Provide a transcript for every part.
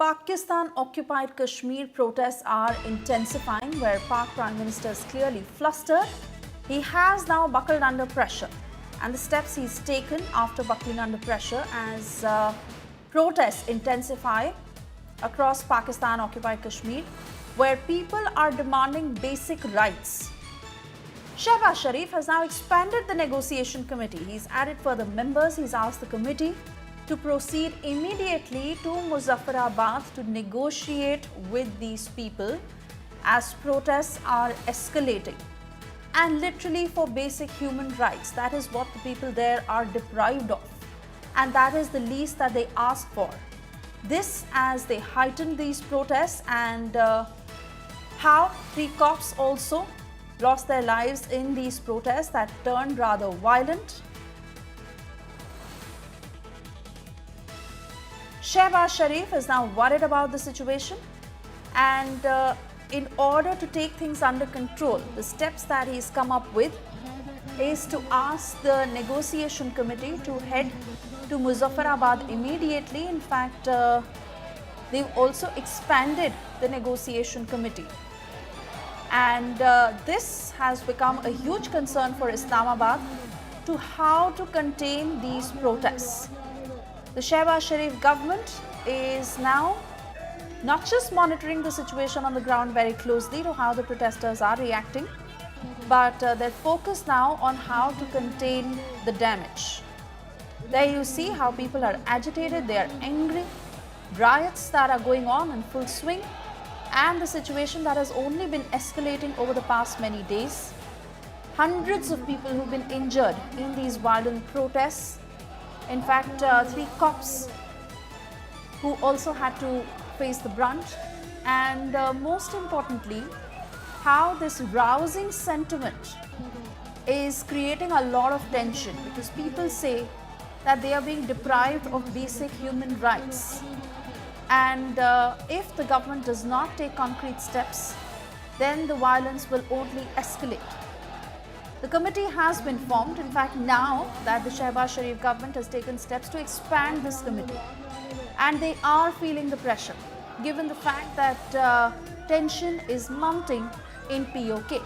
Pakistan Occupied Kashmir protests are intensifying, where Pak Prime Minister is clearly flustered. He has now buckled under pressure, and the steps he's taken after buckling under pressure as protests intensify across Pakistan Occupied Kashmir, where people are demanding basic rights. Shahbaz Sharif has now expanded the negotiation committee. He's added further members. He's asked the committee to proceed immediately to Muzaffarabad to negotiate with these people as protests are escalating. And literally for basic human rights, that is what the people there are deprived of. And that is the least that they ask for. This as they heighten these protests, and how 3 cops also lost their lives in these protests that turned rather violent. Shahbaz Sharif is now worried about the situation, and in order to take things under control, the steps that he's come up with is to ask the negotiation committee to head to Muzaffarabad immediately. In fact, they've also expanded the negotiation committee. And this has become a huge concern for Islamabad to how to contain these protests. The Shahbaz Sharif government is now not just monitoring the situation on the ground very closely to how the protesters are reacting, but they're focused now on how to contain the damage. There you see how people are agitated, they are angry, riots that are going on in full swing, and the situation that has only been escalating over the past many days. Hundreds of people who've been injured in these violent protests. In fact, 3 cops who also had to face the brunt. And most importantly, how this rousing sentiment is creating a lot of tension, because people say that they are being deprived of basic human rights. And if the government does not take concrete steps, then the violence will only escalate. The committee has been formed. In fact, now that the Shahbaz Sharif government has taken steps to expand this committee, and they are feeling the pressure, given the fact that tension is mounting in PoK.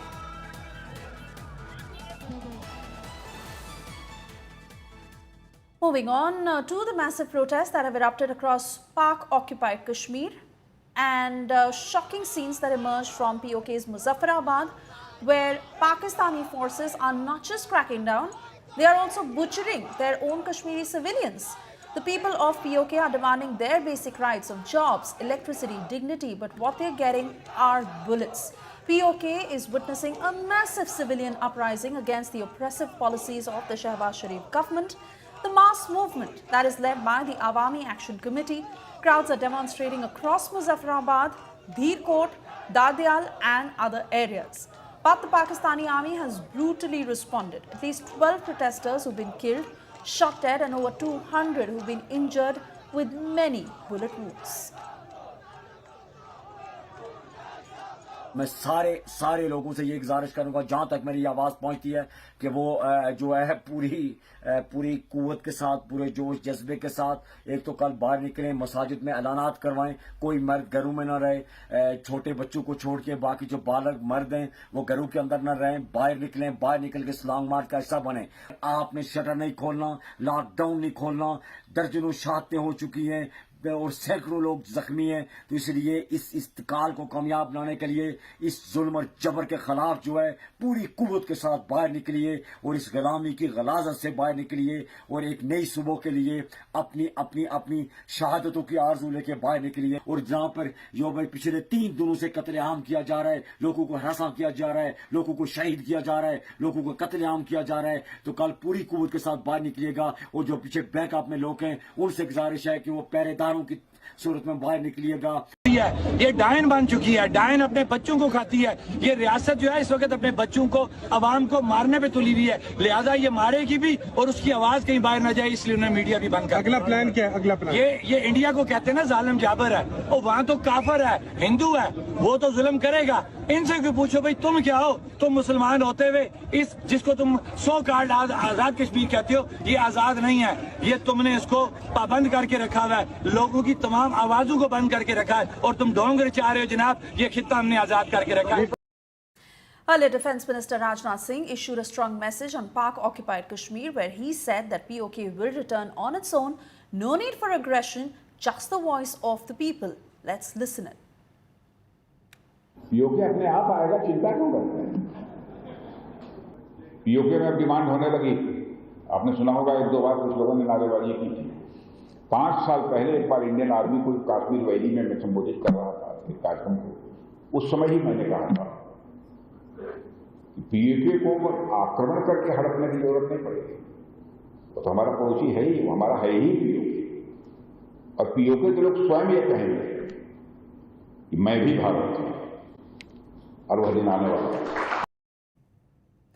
Moving on to the massive protests that have erupted across Pak-occupied Kashmir, and shocking scenes that emerged from PoK's Muzaffarabad, where Pakistani forces are not just cracking down, they are also butchering their own Kashmiri civilians. The people of PoK are demanding their basic rights of jobs, electricity, dignity, but what they're getting are bullets. PoK is witnessing a massive civilian uprising against the oppressive policies of the Shahbaz Sharif government. The mass movement that is led by the Awami Action Committee, crowds are demonstrating across Muzaffarabad, Dhirkot, Dadayal and other areas. But the Pakistani army has brutally responded. At least 12 protesters who've been killed, shot dead, and over 200 who've been injured with many bullet wounds. मैं सारे लोगों से ये गुजारिश करूंगा, जहां तक मेरी आवाज़ पहुंचती है, कि वो जो है पूरी कुव्वत के साथ, पूरे जोश जज्बे के साथ एक तो कल बाहर निकलें, मसाजिद में ऐलानात करवाएं, कोई मर्द घरों में ना रहे, छोटे बच्चों को छोड़ के बाकी जो बालग मर्द हैं वो घरों के अंदर ना रहें, बाहर निकलें, बाहर निकल के लॉन्ग मार्च का हिस्सा बने। आपने शटर नहीं खोलना, लॉकडाउन नहीं खोलना, दर्जनों शहादतें हो चुकी हैं और सैकड़ों लोग जख्मी हैं। तो इसलिए इस इस्तेकाल को कामयाब बनाने के लिए इस जुल्म और जबर के खिलाफ जो है पूरी कुव्वत के साथ बाहर निकलिए और इस गुलामी की गलाजत से बाहर निकलिए और एक नई सुबह के लिए अपनी शहादतों की आरजू लेके बाहर निकलिए। और जहां पर जो भाई पिछले 3 दिनों से कत्लेआम किया जा रहा है, लोगों को हरासा किया जा रहा है, लोगों को शहीद किया जा रहा है, लोगों को कत्लेआम किया जा रहा है, तो कल पूरी कुव्वत के साथ बाहर निकलिएगा। और जो पीछे बैकअप में लोग हैं उनसे गुजारिश है कि वो पहरेदारों की सूरत में बाहर निकलिएगा। ये डायन बन चुकी है, डायन अपने बच्चों को खाती है। ये रियासत जो है इस वक्त अपने बच्चों को, अवाम को मारने पे तुली हुई है, लिहाजा ये मारेगी भी और उसकी आवाज कहीं बाहर न जाए, इसलिए उन्हें मीडिया भी बंद कर। अगला प्लान क्या है? अगला प्लान ये इंडिया को कहते हैं ना जालिम जाबर है, और वहाँ तो काफर है, हिंदू है, वो तो जुल्म करेगा। इनसे क्यों पूछो भाई तुम क्या हो? तुम मुसलमान होते हुए इस जिसको तुम 100 कार्ड आजाद कश्मीर कहते हो, ये आजाद नहीं है। ये तुमने इसको पाबंद करके रखा हुआ है, लोगों की तमाम आवाजों को बंद करके रखा है, और तुम ढोंग चाह रहे हो जनाब। ये खित्ता हमने आजाद करके रखा है। Earlier, Defence Minister Rajnath Singh issued a strong message on pak-occupied Kashmir, where he said that PoK will return on its own. No need for aggression, just the voice of the people. Let's listen it. PoK अपने आप आएगा, चिंता क्यों करते हैं? PoK में अब demand होने लगी। आपने सुना होगा एक दो बार कुछ लोगों ने नारेबाजी की थी। 5 साल पहले एक बार इंडियन आर्मी को कश्मीर वैली में मैं संबोधित कर रहा था एक कार्यक्रम को। उस समय ही मैंने कहा था PoK को आक्रमण करके हड़पने की जरूरत नहीं पड़ेगी। तो हमारा पड़ोसी है ही, वो हमारा है ही PoK। और PoK के लोग स्वयं ये कहेंगे कि मैं भी भारत हूं, और वह दिन आने वाला है।